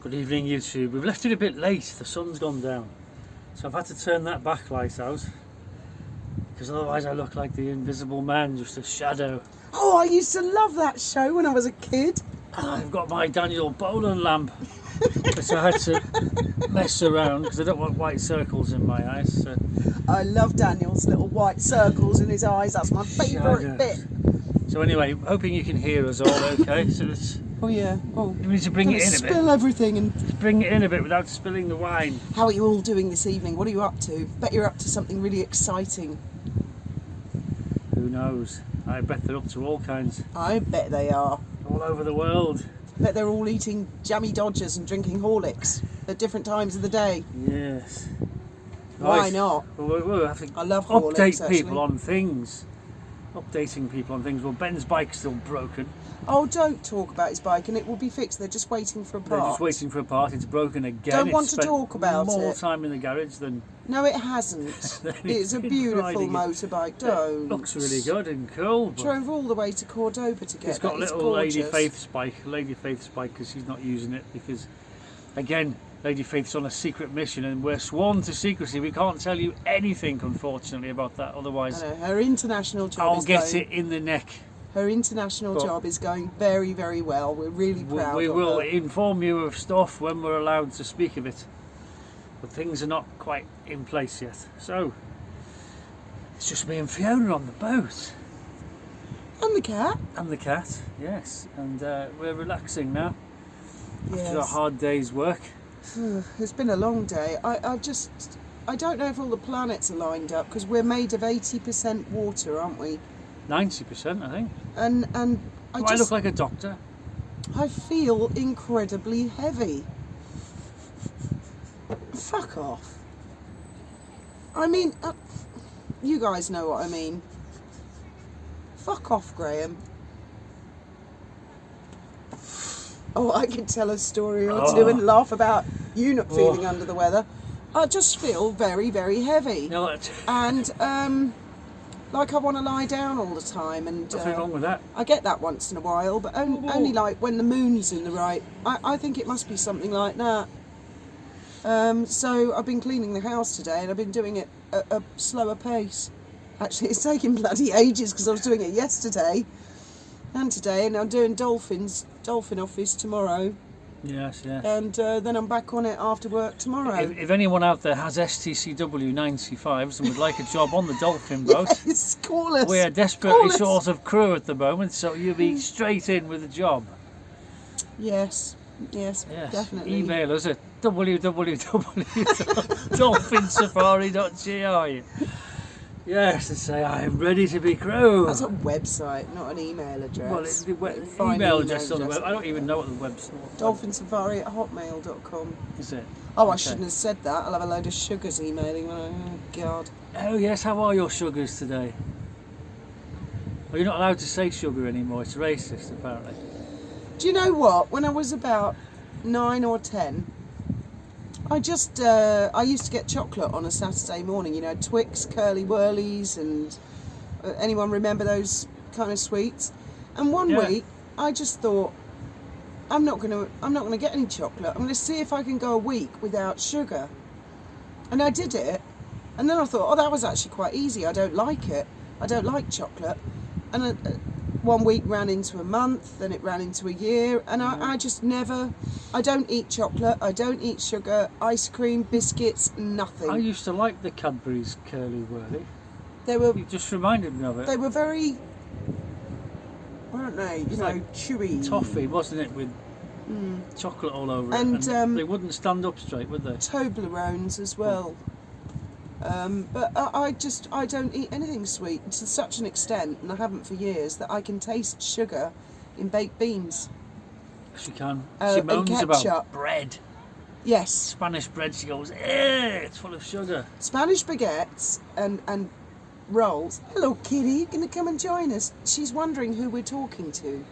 Good evening, YouTube. We've left it a bit late, the sun's gone down. So I've had to turn that backlight out, because otherwise I look like the invisible man, just a shadow. Oh, I used to love that show when I was a kid. And I've got my Daniel Bolan lamp, which I had to mess around, because I don't want white circles in my eyes. So. I love Daniel's little white circles in his eyes. That's my favourite bit. So anyway, hoping you can hear us all okay. So it's... Oh yeah. Oh, we need to bring it in a bit. Spill everything and Let's bring it in a bit without spilling the wine. How are you all doing this evening? What are you up to? Bet you're up to something really exciting. Who knows? I bet they're up to all kinds. I bet they are. All over the world. Bet they're all eating jammy Dodgers and drinking Horlicks at different times of the day. Yes. Why Right. not? Well, we'll have to I love Horlicks, update people actually. on things. Updating people on things. Well, Ben's bike's still broken. Oh, don't talk about his bike and it will be fixed. They're just waiting for a part. They're just waiting for a part. It's broken again. Don't It's want to spent talk about more it. time in the garage than... No, it hasn't. It's a been beautiful riding it. motorbike. Don't. It looks really good and cool. But Drove all the way to Cordoba to get it's got a that. It's little Lady gorgeous. Faith spike because she's not using it because, again, Lady Faith's on a secret mission and we're sworn to secrecy. We can't tell you anything, unfortunately, about that. Otherwise, I know, her international job I'll is get going, it in the neck. Her international But job is going very, very well. We're really proud We of will her. inform you of stuff when we're allowed to speak of it. But things are not quite in place yet. So, it's just me and Fiona on the boat. And the cat. And the cat, yes. And we're relaxing now after a Yes. hard day's work. It's been a long day. I don't know if all the planets are lined up because we're made of 80% water, aren't we? 90%, I think. And Do I look like a doctor? I feel incredibly heavy. Fuck off. I mean, you guys know what I mean. Fuck off, Graham. Oh, I could tell a story or two and laugh about you not feeling under the weather. I just feel very, very heavy. No, that's And, like I want to lie down all the time. And nothing wrong with that. I get that once in a while, but only like when the moon's in the right. I think it must be something like that. So I've been cleaning the house today and I've been doing it at a slower pace. Actually, it's taking bloody ages because I was doing it yesterday and today, and I'm doing dolphin office tomorrow. Yes, yes. And then I'm back on it after work tomorrow. If anyone out there has STCW 95s and would like a job on the dolphin boat, Yes, call us. we are desperately Call us. short of crew at the moment, so you'll be straight in with a job. Yes, Yes. definitely. Email us at www.dolphinsafari.gr. Yes, to say I am ready to be crew. That's a website, not an email address. Well, it's the Find email the address on the web. I don't even know what the website dolphinsafari@hotmail.com. is. It? Oh, I Okay. shouldn't have said that. I'll have a load of sugars emailing. Oh, God. Oh yes, how are your sugars today? Well, you're not allowed to say sugar anymore. It's racist, apparently. Do you know what? When I was about 9 or 10, I used to get chocolate on a Saturday morning. You know, Twix, Curly Whirlies, and anyone remember those kind of sweets? And one Yeah. week, I just thought, I'm not gonna get any chocolate. I'm gonna see if I can go a week without sugar. And I did it, and then I thought, oh, that was actually quite easy. I don't like it. I don't like chocolate. And one week ran into a month, then it ran into a year, and I just never. I don't eat chocolate. I don't eat sugar, ice cream, biscuits, nothing. I used to like the Cadbury's Curly Whirly. They were You just reminded me of it. they were very, weren't they? You know, like chewy. Toffee, wasn't it, with chocolate all over And, it? And they wouldn't stand up straight, would they? Toblerones as well. But I don't eat anything sweet to such an extent, and I haven't for years, that I can taste sugar in baked beans. She can. And She moans about ketchup. bread. Yes, Spanish bread, she goes, it's full of sugar. Spanish baguettes and rolls. Hello, Kitty, you going to come and join us? She's wondering who we're talking to.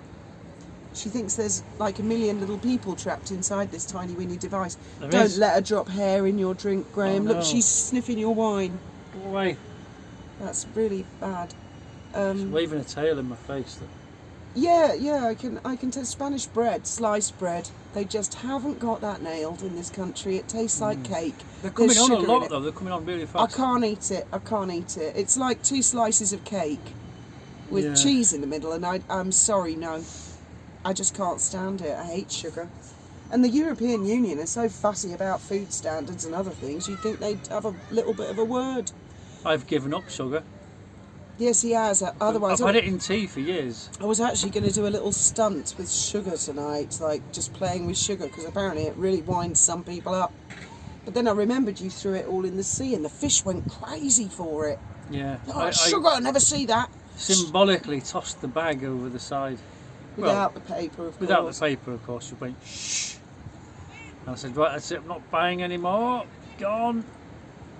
She thinks there's like a million little people trapped inside this tiny weeny device. There Don't is. let her drop hair in your drink, Graham. Oh, Look, no. she's sniffing your wine. Go away. That's really bad. She's waving a tail in my face. Though. Yeah, I can taste Spanish bread, sliced bread. They just haven't got that nailed in this country. It tastes like cake. They're coming There's on a sugar in lot it. though. They're coming on really I fast. can't eat it. It's like 2 slices of cake with Yeah. cheese in the middle, and I'm sorry, no. I just can't stand it. I hate sugar. And the European Union is so fussy about food standards and other things, you'd think they'd have a little bit of a word. I've given up sugar. Yes, he has. Otherwise, I've had it in tea for years. I was actually going to do a little stunt with sugar tonight, like just playing with sugar, because apparently it really winds some people up. But then I remembered you threw it all in the sea, and the fish went crazy for it. Yeah. Oh, sugar! I never see that. Symbolically tossed the bag over the side. Without the paper, of course. Without the paper, of course. She went, shh. And I said, right, that's it. I'm not buying anymore. Gone.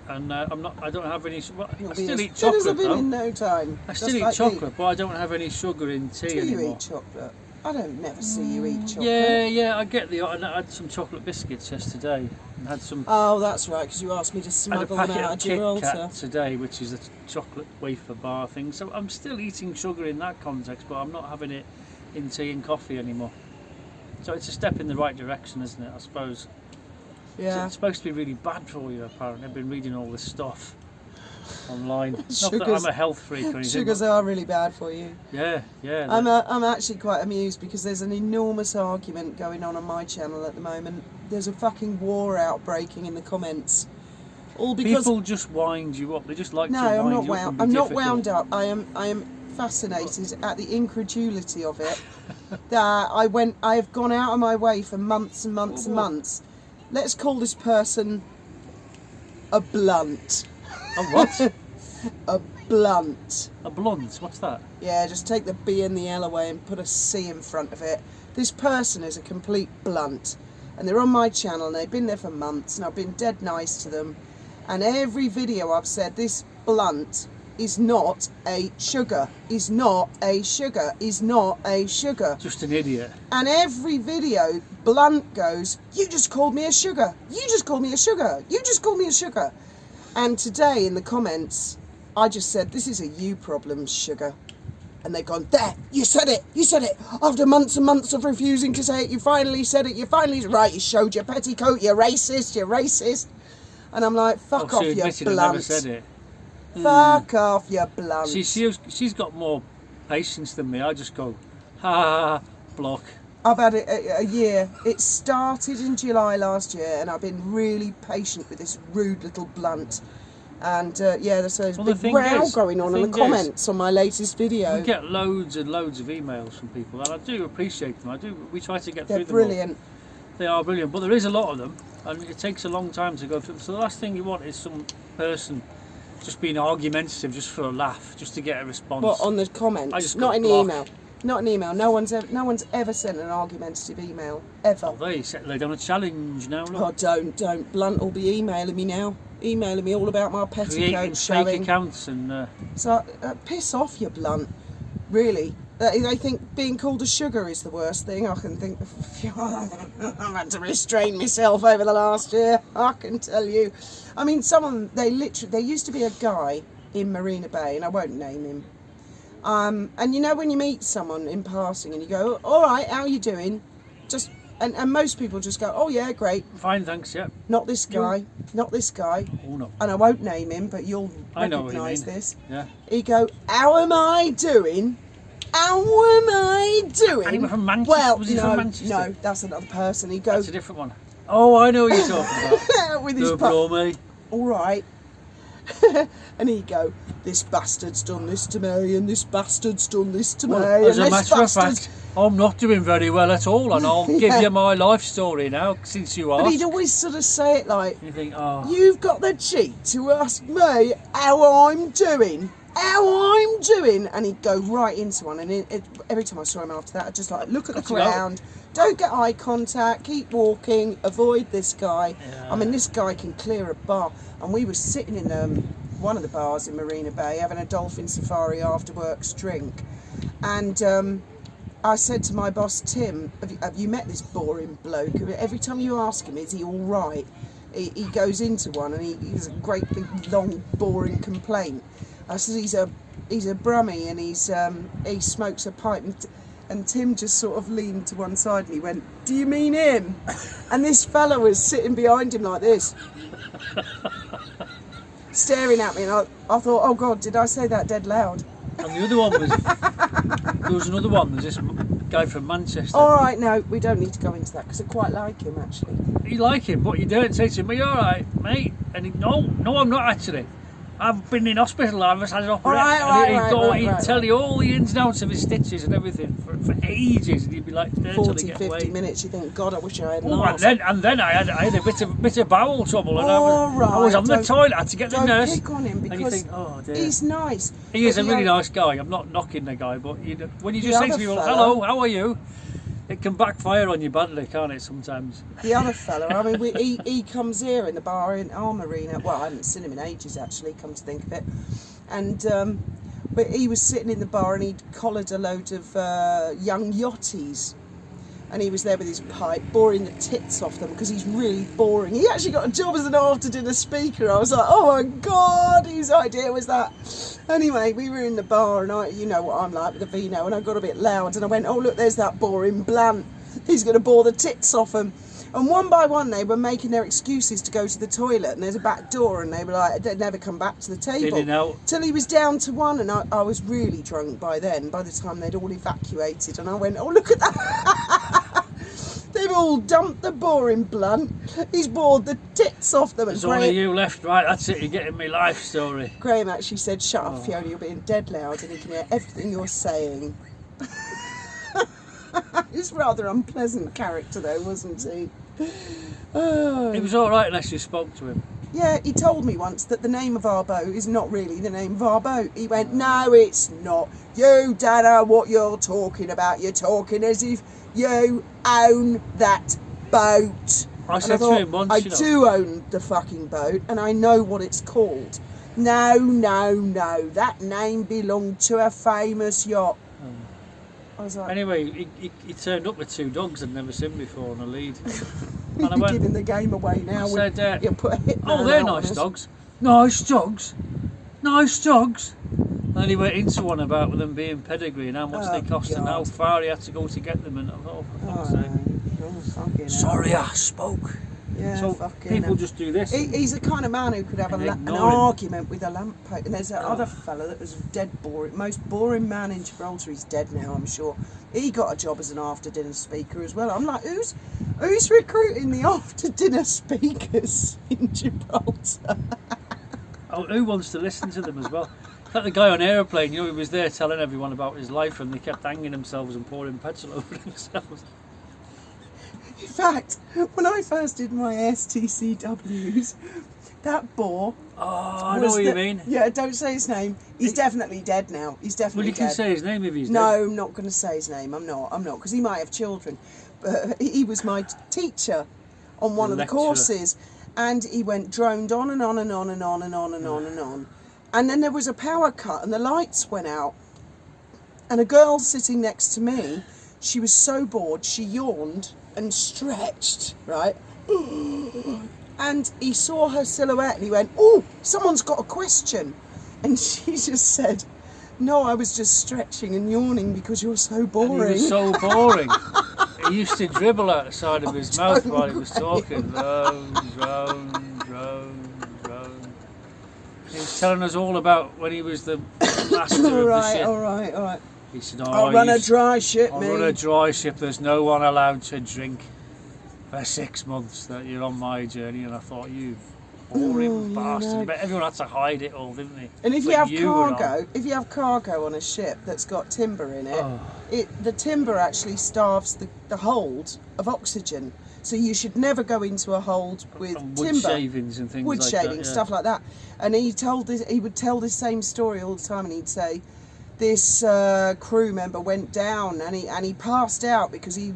And I don't have any. Well, I still eat chocolate though. In no time. I still eat chocolate, but I don't have any sugar in tea anymore. Do you eat chocolate? I don't never see you eat chocolate. Yeah, I get the. And I had some chocolate biscuits yesterday, and had some. Oh, that's right, because you asked me to I had a smuggle them packet out of of Kit Gibraltar. Kat today, which is a chocolate wafer bar thing. So I'm still eating sugar in that context, but I'm not having it in tea and coffee anymore. So it's a step in the right direction, isn't it? I suppose. Yeah. It's supposed to be really bad for you, apparently. I've been reading all this stuff online. Not that Sugars- I'm a health freak or anything. Sugars are really bad for you. Yeah. I'm actually quite amused because there's an enormous argument going on my channel at the moment. There's a fucking war outbreaking in the comments. All because people just wind you up. They just like no, to wind I'm not you up. wound. I'm not wound up. I am fascinated at the incredulity of it. That I've gone out of my way for months and months and months. Let's call this person a blunt. A what? A blunt. A blunt? What's that? Yeah, just take the B and the L away and put a C in front of it. This person is a complete blunt. And they're on my channel and they've been there for months and I've been dead nice to them. And every video I've said, this blunt is not a sugar, is not a sugar, is not a sugar. Just an idiot. And every video, Blunt goes, you just called me a sugar, you just called me a sugar, you just called me a sugar. And today in the comments, I just said, this is a you problem, sugar. And they've gone, there, you said it. After months and months of refusing to say it, you finally said it, right, you showed your petticoat, you're racist. And I'm like, fuck off, you blunt. I never said it. Fuck off, you blunt. She's got more patience than me. I just go, ha, block. I've had it a year. It started in July last year, and I've been really patient with this rude little blunt. And there's a big row going on in the comments on my latest video. You get loads and loads of emails from people, and I do appreciate them. We try to get They're through them. brilliant. They are brilliant, but there is a lot of them, and it takes a long time to go through them. So the last thing you want is some person just being argumentative just for a laugh, just to get a response. What, on the comments? I just Not got in the blocked. email. Not an email. No one's ever sent an argumentative email ever. Oh, they've done a challenge now. Look. Oh, don't. Blunt will be emailing me now. Emailing me all about my Creating petticoat fake showing. accounts and. So piss off, you Blunt. Really. They think being called a sugar is the worst thing. I can think. I've had to restrain myself over the last year. I can tell you. I mean, there used to be a guy in Marina Bay, and I won't name him. And you know when you meet someone in passing and you go, all right, how are you doing? And most people just go, oh yeah, great. Fine, thanks, yeah. Not this guy. Oh no. And I won't name him, but you'll I know what you recognise mean. this. Yeah. He'd go, how am I doing? How am I doing? And he was from Manchester. Well, Was he from Manchester? no, that's another person. He'd go That's a different one. Oh, I know what you're talking about. with his me. all right. And he'd go, this bastard's done this to me, and this bastard's done this to me, As and a this matter of bastard's... fact, I'm not doing very well at all, and I'll give you my life story now, since you asked. But he'd always sort of say it like, You think, oh, you've got the cheek to ask me how I'm doing. And he'd go right into one, and every time I saw him after that, I'd just like look at the ground, don't get eye contact, keep walking, avoid this guy. Yeah. I mean, this guy can clear a bar, and we were sitting in one of the bars in Marina Bay having a dolphin safari after works drink, and I said to my boss Tim, have you met this boring bloke? Every time you ask him, is he all right? He goes into one, and he has a great big long boring complaint. I said he's a brummie, and he smokes a pipe. And Tim just sort of leaned to one side and he went, "Do you mean him?" And this fella was sitting behind him like this, staring at me, and I thought, oh God, did I say that dead loud? And the other one was, there was another one, there's this guy from Manchester. All right, no, we don't need to go into that because I quite like him actually. You like him, but you don't say to him, "Are you alright, mate?" And he, no, I'm not actually. I've been in hospital, I've had an operation. He'd tell you all the ins and outs of his stitches and everything for ages, and you'd be like, 40, 50 minutes, you think, God, I wish I had an arse. And then I had a bit of bowel trouble, and I was on the toilet, I had to get the nurse. Don't pick on him because and you think, oh dear. He's nice. He is a really nice guy, I'm not knocking the guy, but when you just say to people, "Hello, how are you?" it can backfire on you badly, can't it, sometimes? The other fella, I mean, he comes here in the bar in Arm Arena. Well, I haven't seen him in ages, actually, come to think of it. And but he was sitting in the bar and he'd collared a load of young yachties. And he was there with his pipe, boring the tits off them because he's really boring. He actually got a job as an after-dinner speaker. I was like, oh my God, whose idea was that? Anyway, we were in the bar and you know what I'm like with the vino, and I got a bit loud and I went, oh look, there's that boring blunt. He's going to bore the tits off them. And one by one they were making their excuses to go to the toilet, and there's a back door and they were like, they'd never come back to the table. Till he was down to one, and I was really drunk by then, by the time they'd all evacuated, and I went, oh look at that. They've all dumped the boring blunt. He's bored the tits off them. There's only you left, right? That's it, you're getting me life story. Graham actually said, shut up Fiona, you're being dead loud and he can hear everything you're saying. He's rather unpleasant character though, wasn't he? Oh. He was alright unless you spoke to him. Yeah, he told me once that the name of our boat is not really the name of our boat. He went, no, it's not. You don't know what you're talking about. You're talking as if you own that boat. I said to him once, I do own the fucking boat and I know what it's called. No, that name belonged to a famous yacht. I was like, anyway, he turned up with two dogs I'd never seen before on a lead. And I went, giving the game away now. I said, you put a hit they're nice dogs. Nice dogs. Nice dogs. And then he went into one about them being pedigree and how much they cost and how far he had to go to get them. And I thought, for fuck's sake. Sorry, I spoke. Yeah, so people just do this. He's the kind of man who could have an argument with a lamppost. And there's that other fella that was dead boring, most boring man in Gibraltar. He's dead now, I'm sure. He got a job as an after-dinner speaker as well. I'm like, who's recruiting the after-dinner speakers in Gibraltar? Who wants to listen to them as well? Like the guy on Aeroplane, he was there telling everyone about his life, and they kept hanging themselves and pouring petrol over themselves. In fact, when I first did my STCWs, that bore. Oh, I know what you mean. Yeah, don't say his name. He's definitely dead now. He's definitely dead. Well, you can say his name if he's dead. No, I'm not going to say his name. I'm not, because he might have children. But he was my teacher on one of the courses, and he droned on and on and on and on and on and on and on. And then there was a power cut, and the lights went out. And a girl sitting next to me, she was so bored, she yawned and stretched, right? And he saw her silhouette and he went, oh, someone's got a question. And she just said, no, I was just stretching and yawning because you're so boring. And he was so boring. He used to dribble out the side of his mouth while he was talking. Round. He was telling us all about when he was the master of the ship. All right. He said, I'll run a dry ship, I'll run a dry ship. There's no one allowed to drink for 6 months that you're on my journey. And I thought, you boring bastard. But everyone had to hide it all, didn't they? And if you have cargo on a ship that's got timber in it, the timber actually starves the hold of oxygen. So you should never go into a hold with wood timber. Shavings and things wood like shavings, that, yeah. stuff like that. And he would tell this same story all the time, and he'd say, this crew member went down and he passed out because he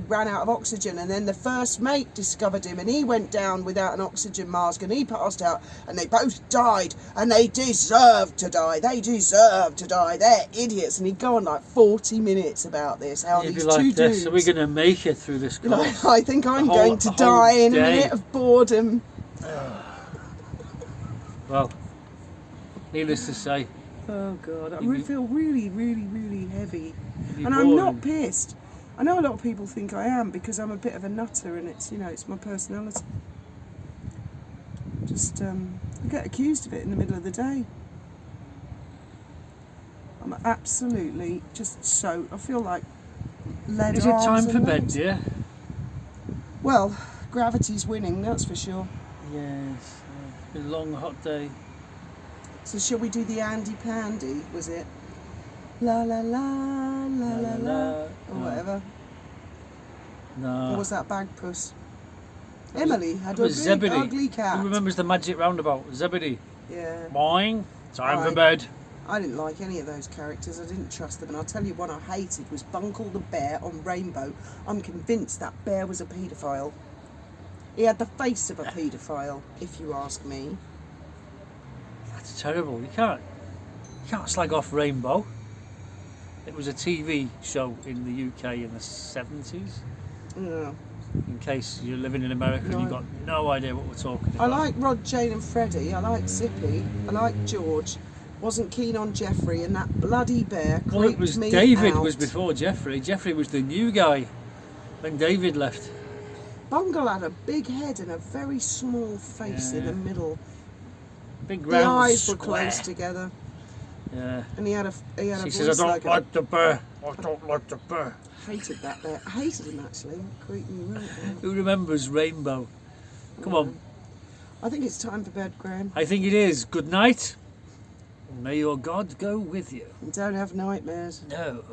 ran out of oxygen, and then the first mate discovered him and he went down without an oxygen mask and he passed out, and they both died, and they deserve to die. They're idiots. And he'd go on like 40 minutes about this, how these two dudes, are we going to make it through this course? I think I'm going to die in a minute of boredom. Well, needless to say, Oh God, I You'd be- feel really, really, really heavy. You'd be And I'm not boring. pissed. I know a lot of people think I am because I'm a bit of a nutter and it's, you know, it's my personality. Just, I get accused of it in the middle of the day. I'm absolutely just so, I feel like lead Is it arms time and for bed, legs. dear? Well, gravity's winning, that's for sure. Yes. It's been a long, hot day. So shall we do the Andy Pandy, was it? La la la, la la la, or No. whatever. No. Or was that Bagpuss? was- Emily had That a was big Zebedee. ugly cat. Who remembers the magic roundabout? Zebedee. Yeah. Boing. Time for Aye. bed. I didn't like any of those characters. I didn't trust them. And I'll tell you one I hated was Bunkle the bear on Rainbow. I'm convinced that bear was a paedophile. He had the face of a paedophile, if you ask me. That's terrible. You can't slag off Rainbow. It was a TV show in the UK in the 70s. Yeah. In case you're living in America and you've got no idea what we're talking I about. like Rod, Jane and Freddie. I like Zippy. I like George. Wasn't keen on Jeffrey, and that bloody bear creeped Well, it was me David out. was before Jeffrey. Jeffrey was the new guy. Then David left. Bungle had a big head and a very small face in Yeah. the middle. Big The round eyes were square. close together, Yeah. and he had a She voice says, I don't like like the bear. I don't like the bear. Hated that bear. I hated him actually. Creeped me right out. Who remembers Rainbow? Come on. I think it's time for bed, Graham. I think it is. Good night. May your God go with you. And don't have nightmares. No.